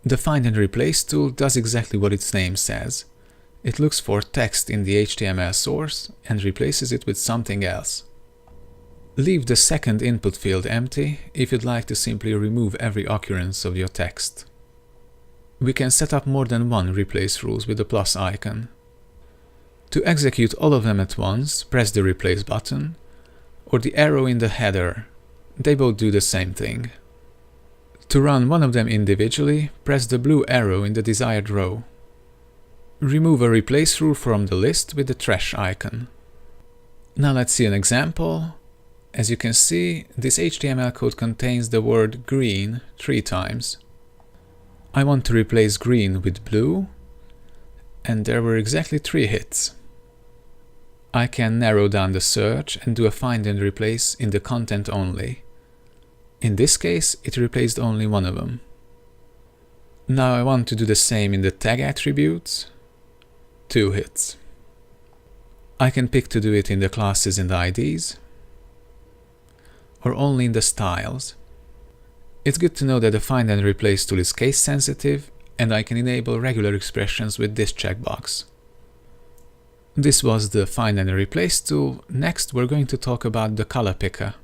The Find and Replace tool does exactly what its name says. It looks for text in the HTML source and replaces it with something else. Leave the second input field empty if you'd like to simply remove every occurrence of your text. We can set up more than one replace rules with the plus icon. To execute all of them at once, press the Replace button or the arrow in the header. They both do the same thing. To run one of them individually, press the blue arrow in the desired row. Remove a replace rule from the list with the trash icon. Now let's see an example. As you can see, this HTML code contains the word green 3 times. I want to replace green with blue, and there were exactly 3 hits. I can narrow down the search and do a find and replace in the content only. In this case, it replaced only one of them. Now I want to do the same in the tag attributes. 2 hits. I can pick to do it in the classes and IDs, or only in the styles. It's good to know that the Find and Replace tool is case sensitive, and I can enable regular expressions with this checkbox. This was the Find and Replace tool. Next, we're going to talk about the color picker.